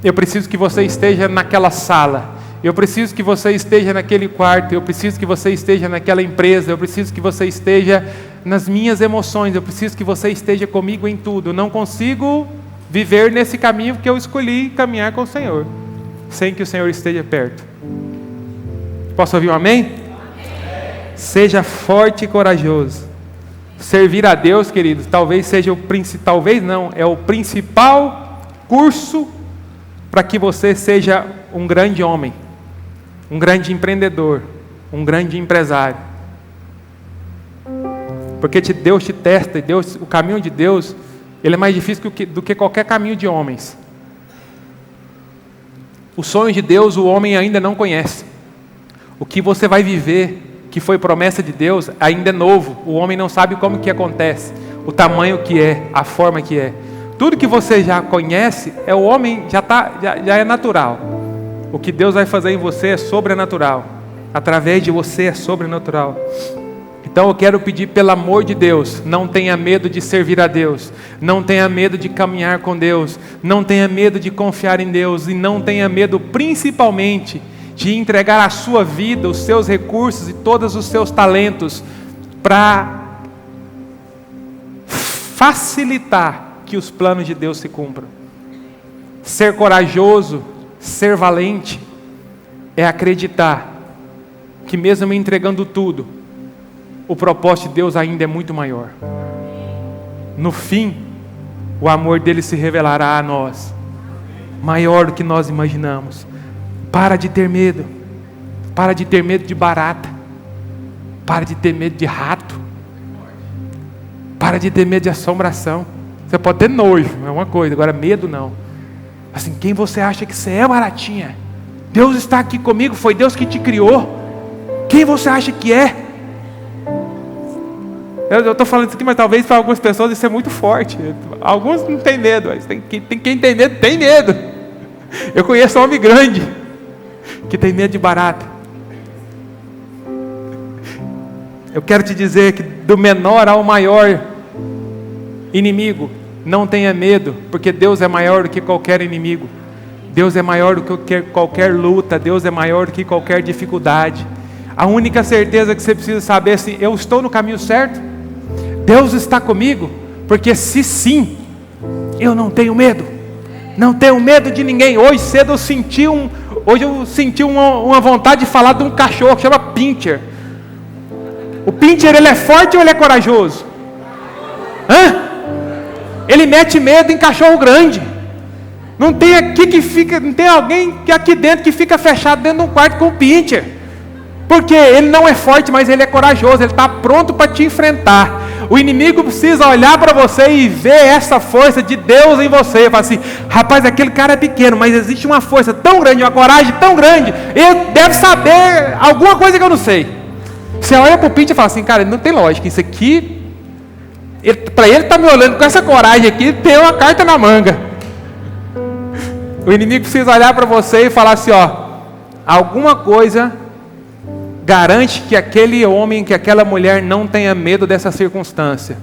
Eu preciso que você esteja naquela sala. Eu preciso que você esteja naquele quarto. Eu preciso que você esteja naquela empresa. Eu preciso que você esteja nas minhas emoções. Eu preciso que você esteja comigo em tudo. Eu não consigo viver nesse caminho que eu escolhi caminhar com o Senhor, sem que o Senhor esteja perto. Posso ouvir um amém? Amém. Seja forte e corajoso. Servir a Deus, queridos, talvez seja é o principal curso para que você seja um grande homem, um grande empreendedor, um grande empresário. Porque Deus te testa, e o caminho de Deus, ele é mais difícil do que qualquer caminho de homens. Os sonhos de Deus o homem ainda não conhece. O que você vai viver, que foi promessa de Deus, ainda é novo. O homem não sabe como que acontece. o tamanho que é, a forma que é. Tudo que você já conhece, o homem já é natural. O que Deus vai fazer em você é sobrenatural. Através de você é sobrenatural. Então eu quero pedir, pelo amor de Deus, não tenha medo de servir a Deus, não tenha medo de caminhar com Deus, não tenha medo de confiar em Deus, e não tenha medo principalmente de entregar a sua vida, os seus recursos e todos os seus talentos para facilitar que os planos de Deus se cumpram. Ser corajoso, ser valente, é acreditar que mesmo me entregando tudo, o propósito de Deus ainda é muito maior. No fim, o amor dele se revelará a nós, maior do que nós imaginamos. Para de ter medo. Para de ter medo de barata. Para de ter medo de rato. Para de ter medo de assombração. Você pode ter nojo, é uma coisa, agora medo não. Assim, quem você acha que você é, baratinha? Deus está aqui comigo, foi Deus que te criou. Quem você acha que é? Eu estou falando isso aqui, mas talvez para algumas pessoas isso é muito forte. Alguns não têm medo, mas quem tem medo, tem medo. Eu conheço um homem grande que tem medo de barata. Eu quero te dizer que do menor ao maior inimigo, não tenha medo, porque Deus é maior do que qualquer inimigo. Deus é maior do que qualquer luta. Deus é maior do que qualquer dificuldade. A única certeza que você precisa saber é assim: eu estou no caminho certo? Deus está comigo? Porque se sim, eu não tenho medo. Não tenho medo de ninguém. Hoje cedo eu senti uma vontade de falar de um cachorro que chama Pinscher. O Pinscher, ele é forte ou ele é corajoso? Ele mete medo em cachorro grande. Não tem alguém que aqui dentro que fica fechado dentro de um quarto com o Pinscher. Porque ele não é forte, mas ele é corajoso. Ele está pronto para te enfrentar. O inimigo precisa olhar para você e ver essa força de Deus em você. Fala assim: rapaz, aquele cara é pequeno, mas existe uma força tão grande, uma coragem tão grande. Ele deve saber alguma coisa que eu não sei. Você olha para o Pinto e fala assim: cara, não tem lógica. Isso aqui, para ele estar me olhando com essa coragem aqui, tem uma carta na manga. O inimigo precisa olhar para você e falar assim: alguma coisa garante que aquele homem, que aquela mulher não tenha medo dessa circunstância.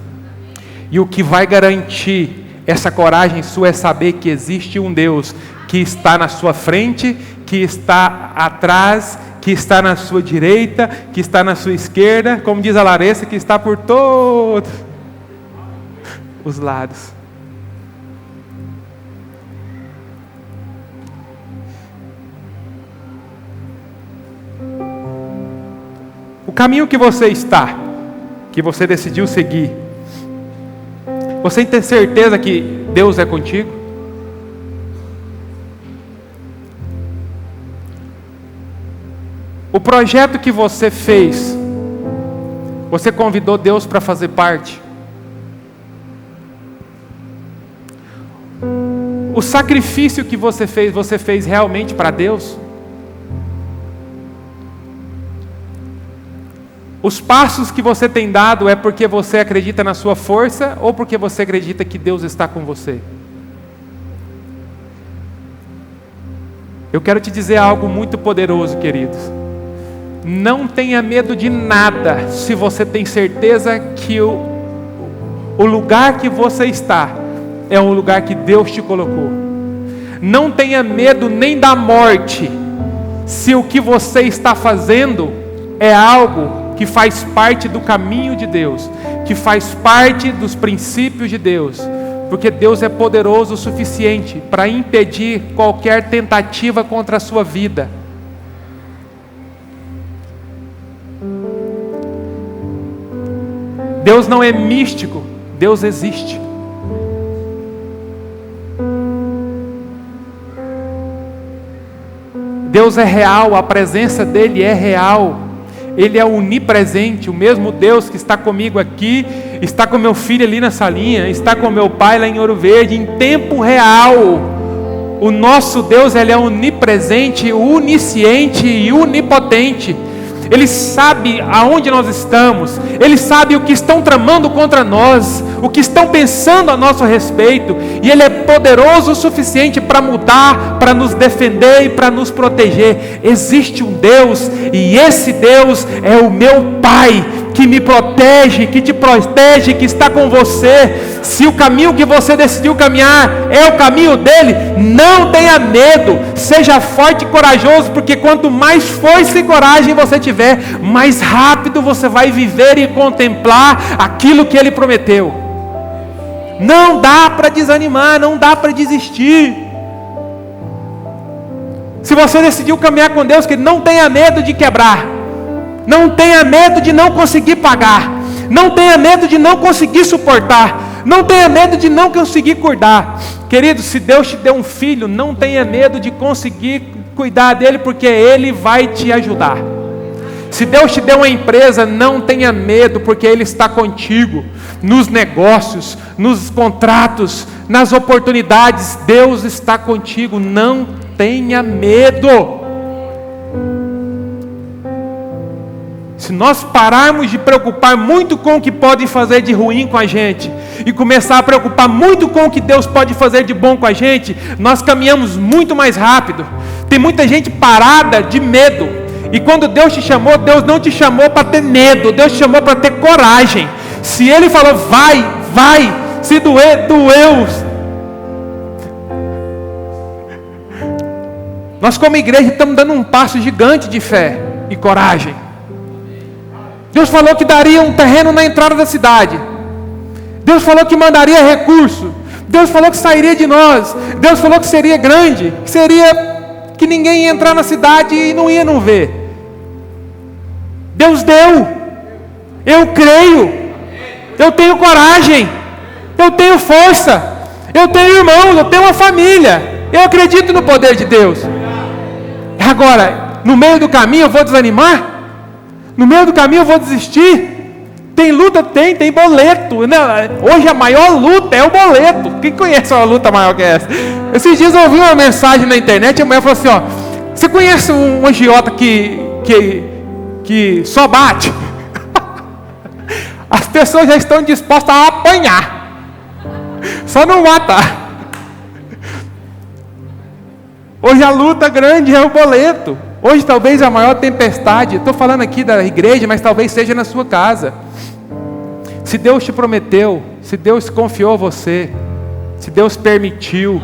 E o que vai garantir essa coragem sua é saber que existe um Deus que está na sua frente, que está atrás, que está na sua direita, que está na sua esquerda, como diz a Larissa, que está por todos os lados. O caminho que você está, que você decidiu seguir, você tem certeza que Deus é contigo? O projeto que você fez, você convidou Deus para fazer parte? O sacrifício que você fez realmente para Deus? Os passos que você tem dado é porque você acredita na sua força ou porque você acredita que Deus está com você? Eu quero te dizer algo muito poderoso, queridos. Não tenha medo de nada se você tem certeza que o lugar que você está é um lugar que Deus te colocou. Não tenha medo nem da morte se o que você está fazendo é algo que faz parte do caminho de Deus, que faz parte dos princípios de Deus, porque Deus é poderoso o suficiente para impedir qualquer tentativa contra a sua vida. Deus não é místico, Deus existe. Deus é real, a presença dEle é real. Ele é onipresente, o mesmo Deus que está comigo aqui, está com meu filho ali na salinha, está com meu pai lá em Ouro Verde, em tempo real. O nosso Deus, Ele é onipresente, onisciente e onipotente. Ele sabe aonde nós estamos, Ele sabe o que estão tramando contra nós, o que estão pensando a nosso respeito, e Ele é poderoso o suficiente para mudar, para nos defender e para nos proteger. Existe um Deus, e esse Deus é o meu Pai, que me protege, que te protege, que está com você. Se o caminho que você decidiu caminhar é o caminho dele, não tenha medo, seja forte e corajoso, porque quanto mais força e coragem você tiver, mais rápido você vai viver e contemplar aquilo que ele prometeu. Não dá para desanimar, não dá para desistir. Se você decidiu caminhar com Deus, que não tenha medo de quebrar, não tenha medo de não conseguir pagar, não tenha medo de não conseguir suportar, não tenha medo de não conseguir cuidar. Querido, se Deus te deu um filho, não tenha medo de conseguir cuidar dele, porque Ele vai te ajudar. Se Deus te deu uma empresa, não tenha medo, porque Ele está contigo. Nos negócios, nos contratos, nas oportunidades, Deus está contigo. Não tenha medo. Se nós pararmos de preocupar muito com o que pode fazer de ruim com a gente, e começar a preocupar muito com o que Deus pode fazer de bom com a gente, nós caminhamos muito mais rápido. Tem muita gente parada de medo, e quando Deus te chamou, Deus não te chamou para ter medo, Deus te chamou para ter coragem. Se Ele falou, vai, vai, se doer, doeu. Nós como igreja estamos dando um passo gigante de fé e coragem. Deus falou que daria um terreno na entrada da cidade. Deus falou que mandaria recurso. Deus falou que sairia de nós. Deus falou que seria grande, que ninguém ia entrar na cidade e não ia não ver. Deus deu. Eu creio. Eu tenho coragem. Eu tenho força. Eu tenho irmãos. Eu tenho uma família. Eu acredito no poder de Deus. Agora, no meio do caminho eu vou desanimar? No meio do caminho eu vou desistir? Tem luta? Tem boleto. Hoje a maior luta é o boleto. Quem conhece uma luta maior que essa? Esses dias eu ouvi uma mensagem na internet, a mulher falou assim, ó, você conhece um agiota que só bate? As pessoas já estão dispostas a apanhar, só não matar. Hoje a luta grande é o boleto. Hoje talvez a maior tempestade, estou falando aqui da igreja, mas talvez seja na sua casa. Se Deus te prometeu, se Deus confiou a você, se Deus permitiu,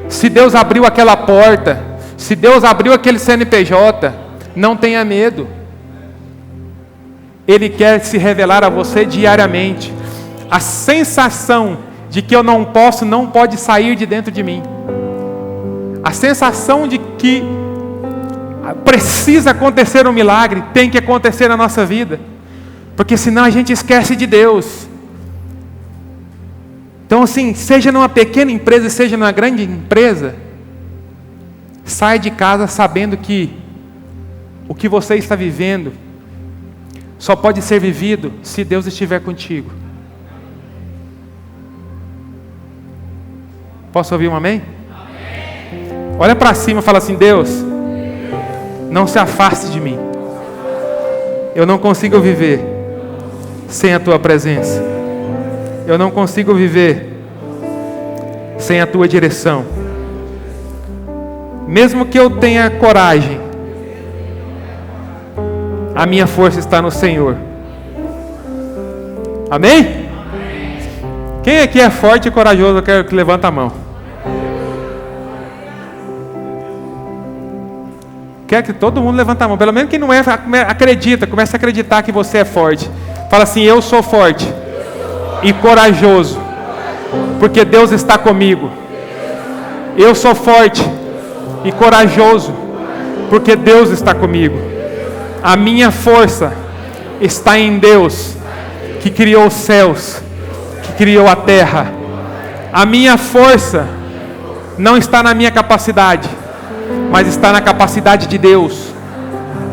se Deus abriu aquela porta, se Deus abriu aquele CNPJ, não tenha medo. Ele quer se revelar a você diariamente. A sensação de que eu não posso, não pode sair de dentro de mim. A sensação de que precisa acontecer um milagre, tem que acontecer na nossa vida, porque senão a gente esquece de Deus. Então assim, seja numa pequena empresa, seja numa grande empresa, sai de casa sabendo que o que você está vivendo só pode ser vivido se Deus estiver contigo. Posso ouvir um amém? Olha para cima e fala assim, Deus, não se afaste de mim. Eu não consigo viver sem a Tua presença. Eu não consigo viver sem a Tua direção. Mesmo que eu tenha coragem, a minha força está no Senhor. Amém? Quem aqui é forte e corajoso? Eu quero que levante a mão. Quer que todo mundo levante a mão, pelo menos quem não é, acredita, começa a acreditar que você é forte. Fala assim, eu sou forte e corajoso, porque Deus está comigo. Eu sou forte e corajoso, porque Deus está comigo. A minha força está em Deus, que criou os céus, que criou a terra. A minha força não está na minha capacidade, mas está na capacidade de Deus.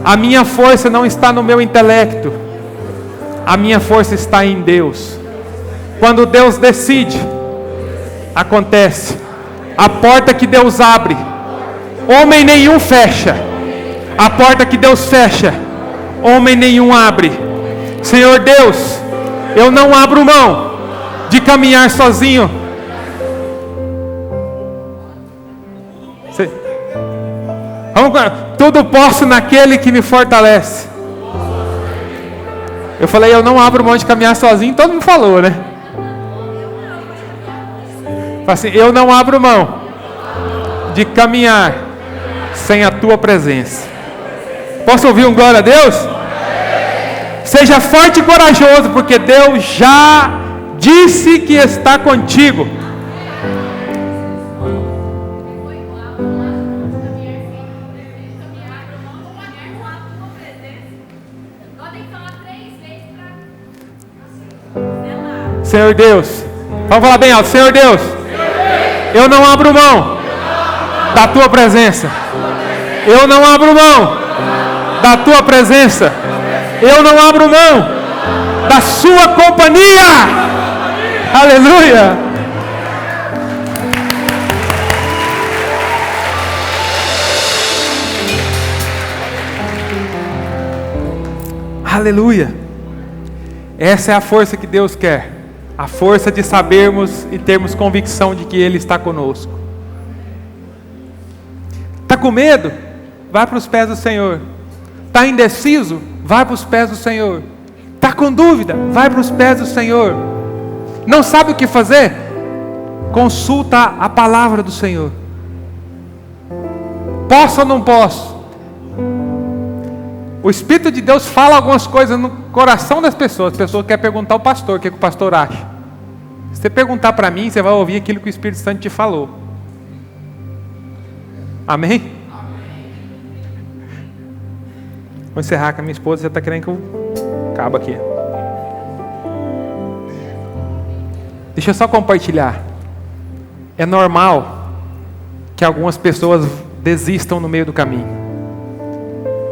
A minha força não está no meu intelecto, a minha força está em Deus. Quando Deus decide, acontece. A porta que Deus abre, homem nenhum fecha. A porta que Deus fecha, homem nenhum abre. Senhor Deus, eu não abro mão de caminhar sozinho. Tudo posso naquele que me fortalece. Eu falei, eu não abro mão de caminhar sozinho, todo mundo falou, né? Assim, eu não abro mão de caminhar sem a tua presença. Posso ouvir um glória a Deus? Seja forte e corajoso, porque Deus já disse que está contigo. Senhor Deus, vamos falar bem alto. Senhor Deus, eu não abro mão da tua presença. Eu não abro mão da tua presença. Eu não abro mão da sua companhia. Aleluia. Aleluia. Essa é a força que Deus quer. A força de sabermos e termos convicção de que Ele está conosco. Está com medo? Vai para os pés do Senhor. Está indeciso? Vai para os pés do Senhor. Está com dúvida? Vai para os pés do Senhor. Não sabe o que fazer? Consulta a palavra do Senhor. Posso ou não posso? O Espírito de Deus fala algumas coisas no coração das pessoas. As pessoas querem perguntar ao pastor, o que o pastor acha. Se você perguntar para mim, você vai ouvir aquilo que o Espírito Santo te falou. Amém? Vou encerrar com a minha esposa, já está querendo que eu acabe aqui. Deixa eu só compartilhar. É normal que algumas pessoas desistam no meio do caminho.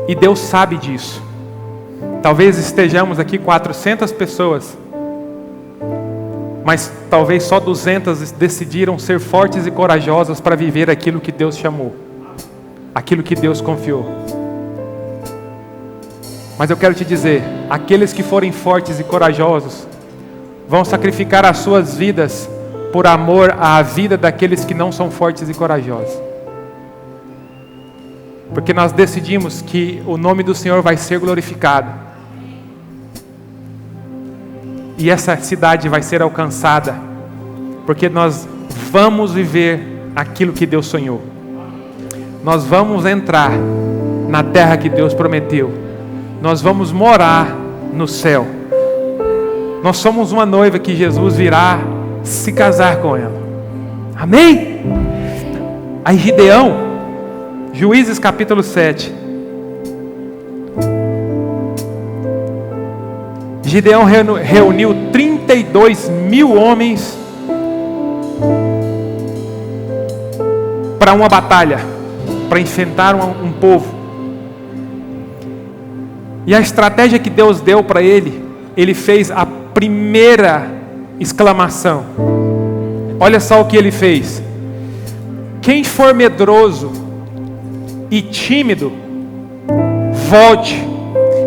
E Deus sabe disso. Talvez estejamos aqui 400 pessoas, mas talvez só 200 decidiram ser fortes e corajosas para viver aquilo que Deus chamou, aquilo que Deus confiou. Mas eu quero te dizer, aqueles que forem fortes e corajosos vão sacrificar as suas vidas por amor à vida daqueles que não são fortes e corajosos. Porque nós decidimos que o nome do Senhor vai ser glorificado. E essa cidade vai ser alcançada. Porque nós vamos viver aquilo que Deus sonhou. Nós vamos entrar na terra que Deus prometeu. Nós vamos morar no céu. Nós somos uma noiva que Jesus virá se casar com ela. Amém? Aí Gideão, Juízes capítulo 7. Gideão reuniu 32 mil homens para uma batalha, para enfrentar um povo. E a estratégia que Deus deu para ele fez a primeira exclamação. Olha só o que ele fez. Quem for medroso e tímido, volte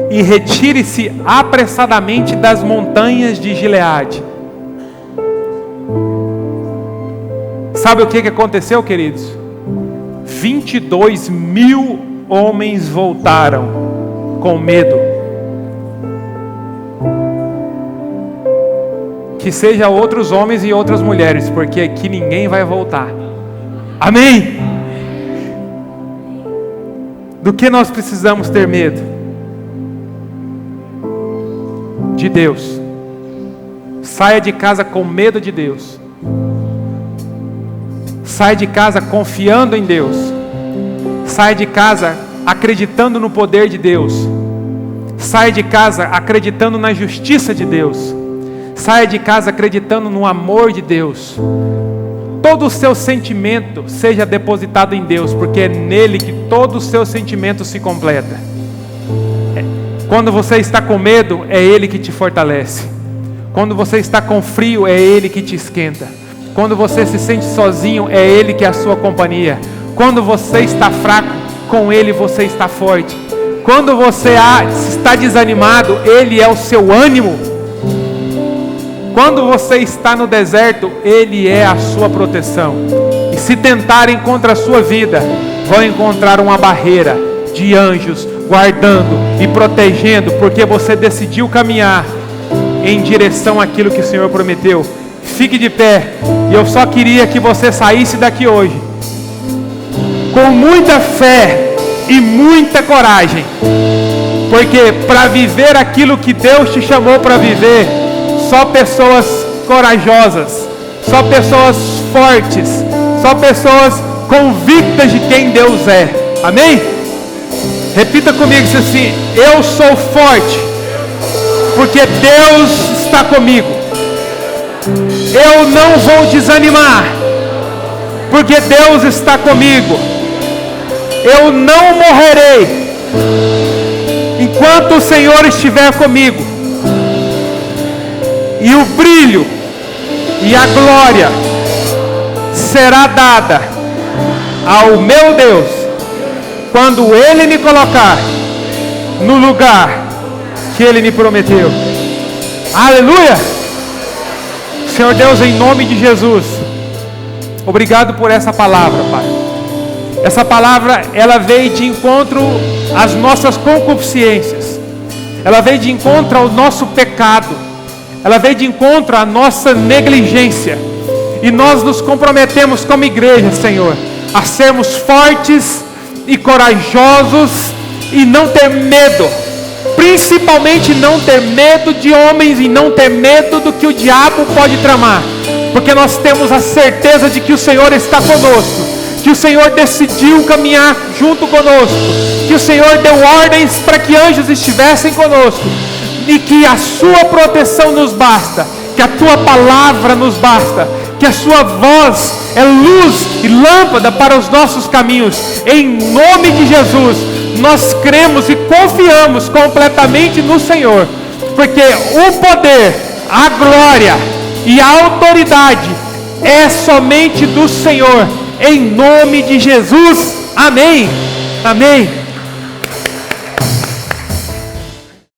e retire-se apressadamente das montanhas de Gileade. Sabe o que aconteceu, queridos? 22 mil homens voltaram com medo. Que seja outros homens e outras mulheres, porque aqui ninguém vai voltar. Amém? Do que nós precisamos ter medo? De Deus. Saia de casa com medo de Deus. Saia de casa confiando em Deus. Saia de casa acreditando no poder de Deus. Saia de casa acreditando na justiça de Deus. Saia de casa acreditando no amor de Deus. Todo o seu sentimento seja depositado em Deus, porque é nele que todo o seu sentimento se completa. Quando você está com medo, é Ele que te fortalece. Quando você está com frio, é Ele que te esquenta. Quando você se sente sozinho, é Ele que é a sua companhia. Quando você está fraco, com Ele você está forte. Quando você está desanimado, Ele é o seu ânimo. Quando você está no deserto, Ele é a sua proteção. E se tentarem contra a sua vida, vão encontrar uma barreira de anjos guardando e protegendo, porque você decidiu caminhar em direção àquilo que o Senhor prometeu. Fique de pé. E eu só queria que você saísse daqui hoje com muita fé e muita coragem, porque para viver aquilo que Deus te chamou para viver, só pessoas corajosas, só pessoas fortes, só pessoas convictas de quem Deus é. Amém? Repita comigo isso assim: eu sou forte porque Deus está comigo. Eu não vou desanimar porque Deus está comigo. Eu não morrerei enquanto o Senhor estiver comigo. E o brilho e a glória será dada ao meu Deus quando Ele me colocar no lugar que Ele me prometeu. Aleluia! Senhor Deus, em nome de Jesus, obrigado por essa palavra, Pai. Essa palavra, ela veio de encontro às nossas concupiscências. Ela veio de encontro ao nosso pecado. Ela veio de encontro à nossa negligência. E nós nos comprometemos como igreja, Senhor, a sermos fortes e corajosos e não ter medo. Principalmente não ter medo de homens e não ter medo do que o diabo pode tramar. Porque nós temos a certeza de que o Senhor está conosco. Que o Senhor decidiu caminhar junto conosco, que o Senhor deu ordens para que anjos estivessem conosco, e que a sua proteção nos basta, que a tua palavra nos basta, que a sua voz é luz e lâmpada para os nossos caminhos. Em nome de Jesus, nós cremos e confiamos completamente no Senhor, porque o poder, a glória e a autoridade é somente do Senhor. Em nome de Jesus, amém, amém.